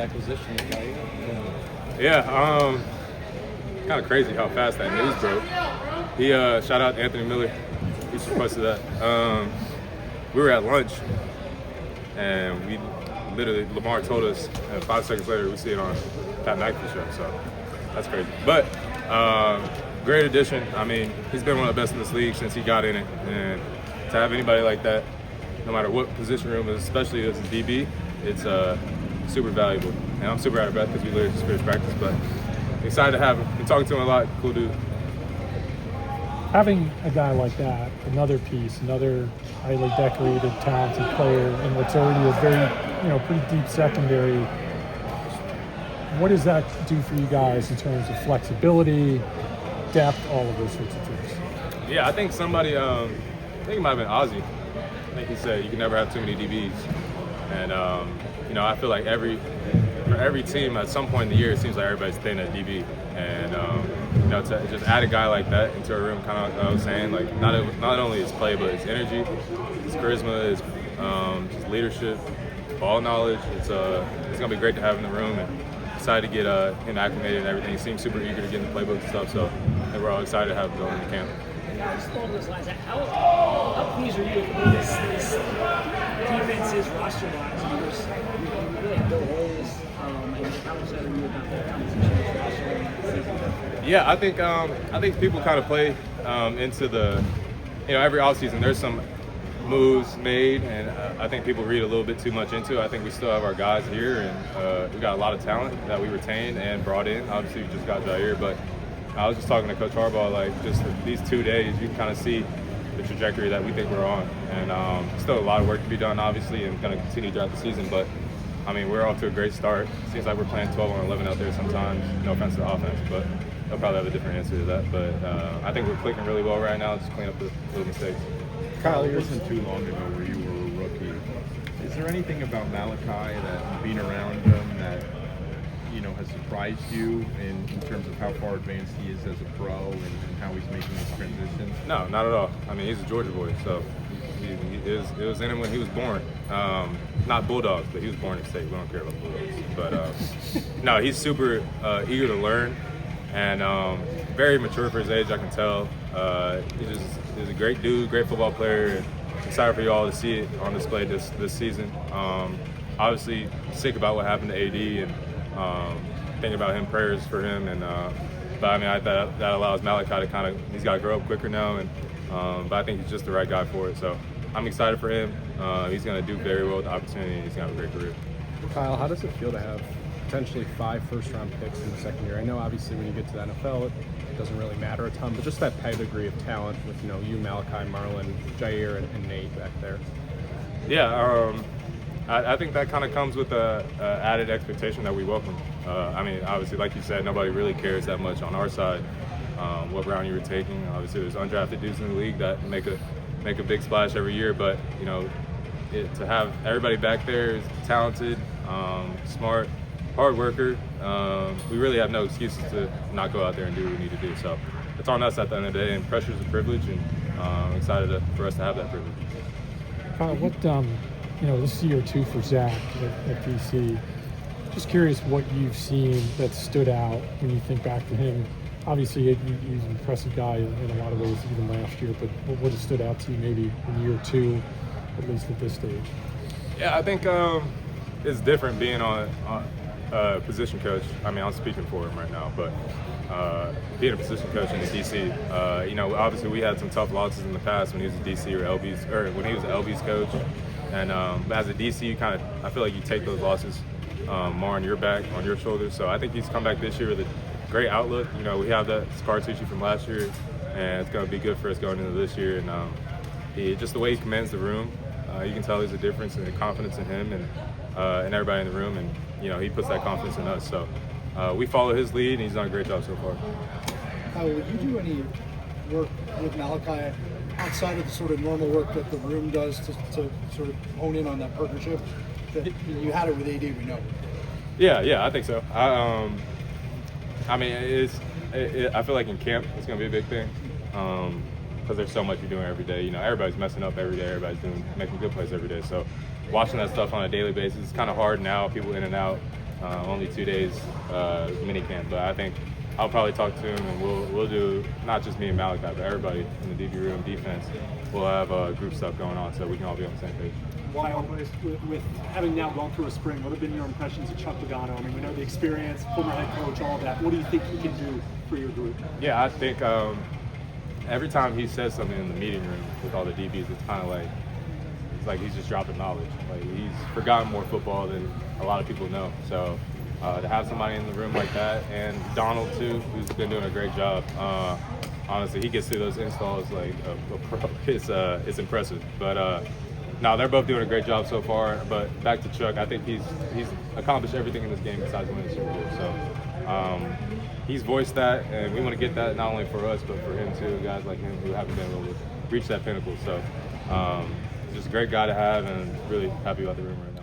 acquisition of Jair. Yeah, kind of crazy how fast that news broke. He shout out to Anthony Miller. He requested that. We were at lunch, and we literally Lamar told us, and 5 seconds later we see it on Pat McAfee show. So that's crazy. But great addition. I mean, he's been one of the best in this league since he got in it, and to have anybody like that, no matter what position room, especially as a DB, it's super valuable. And I'm super out of breath because we literally just finished practice, but excited to have him. Been talking to him a lot. Cool dude. Having a guy like that, another piece, another highly decorated, talented player in what's already a very, pretty deep secondary, what does that do for you guys in terms of flexibility, depth, all of those sorts of things? Yeah, I think somebody, I think it might have been Ozzie. I think he said you can never have too many DBs. And, I feel like for every team at some point in the year, it seems like everybody's staying at DB. And, to just add a guy like that into a room, kind of like I was saying, like not only his play, but his energy, his charisma, his just leadership, ball knowledge. It's going to be great to have in the room. And excited to get him acclimated and everything. He seems super eager to get in the playbook and stuff. So we're all excited to have him going in the camp. Just along those lines, how pleased are you with this defense's roster-wise? You really have no holes. And how excited are you about the competition this roster season? Yeah, I think people kind of play into the, every offseason there's some moves made, and I think people read a little bit too much into it. I think we still have our guys here, and we got a lot of talent that we retained and brought in. Obviously, we just got Jair, but I was just talking to Coach Harbaugh, like just these 2 days, you can kind of see the trajectory that we think we're on. And still a lot of work to be done, obviously, and going to continue throughout the season. But, I mean, we're off to a great start. Seems like we're playing 12 on 11 out there sometimes. No offense to the offense, but they'll probably have a different answer to that. But I think we're clicking really well right now. Just clean up the little mistakes. Kyle, it wasn't too long ago where you were a rookie. Is there anything about Malachi that being around him that has surprised you in terms of how far advanced he is as a pro and how he's making his transition? No, not at all. I mean, he's a Georgia boy, so it was in him when he was born. Not Bulldogs, but he was born in state. We don't care about Bulldogs. But no, he's super eager to learn and very mature for his age, I can tell. He's a great dude, great football player. And excited for you all to see it on display this season. Obviously, sick about what happened to AD and thinking about him, prayers for him. And but I mean, that allows Malachi to he's got to grow up quicker now. And but I think he's just the right guy for it. So I'm excited for him. He's going to do very well with the opportunity. He's going to have a great career. Kyle, how does it feel to have potentially 5 first-round picks in the second year? I know obviously when you get to the NFL, it doesn't really matter a ton, but just that pedigree of talent with you, Malachi, Marlon, Jair, and Nate back there. Yeah, I think that kind of comes with the added expectation that we welcome. I mean, obviously, like you said, nobody really cares that much on our side what round you were taking. Obviously, there's undrafted dudes in the league that make a big splash every year, but to have everybody back there is talented, smart, hard worker. We really have no excuses to not go out there and do what we need to do. So it's on us at the end of the day, and pressure is a privilege, and I'm excited for us to have that privilege. Kyle, what this is year 2 for Zach at DC. Just curious what you've seen that stood out when you think back to him. Obviously, he's an impressive guy in a lot of ways, even last year, but what has stood out to you maybe in year 2, at least at this stage? Yeah, I think it's different being on position coach. I mean, I'm speaking for him right now, but being a position coach in the DC, obviously we had some tough losses in the past when he was a DC or when he was an LB's coach. And as a DC, I feel like you take those losses more on your back, on your shoulders. So I think he's come back this year with a great outlook. We have that scar tissue from last year, and it's going to be good for us going into this year. And just the way he commands the room, you can tell there's a difference in the confidence in him and everybody in the room. And he puts that confidence in us. So we follow his lead, and he's done a great job so far. Would you do any work with Malachi outside of the sort of normal work that the room does to sort of hone in on that partnership? You had it with AD, we know. Yeah, I think so. I mean, I feel like in camp it's going to be a big thing because there's so much you're doing every day. Everybody's messing up every day. Everybody's making good plays every day. So watching that stuff on a daily basis, it's kind of hard now. People in and out. only 2 days minicamp, but I think I'll probably talk to him, and we'll do, not just me and Malachi, but everybody in the DB room, defense. We'll have group stuff going on so we can all be on the same page. Kyle, with having now gone through a spring, what have been your impressions of Chuck Pagano? I mean, we know the experience, former head coach, all of that. What do you think he can do for your group? Yeah, I think every time he says something in the meeting room with all the DBs, it's kind of like, it's like he's just dropping knowledge. Like, he's forgotten more football than a lot of people know. So to have somebody in the room like that, and Donald too, who's been doing a great job. Honestly, he gets through those installs like a pro. It's impressive. But no, they're both doing a great job so far. But back to Chuck, I think he's accomplished everything in this game besides winning the Super Bowl. So he's voiced that, and we want to get that not only for us, but for him too. Guys like him who haven't been able to reach that pinnacle. So just a great guy to have, and really happy about the room right now.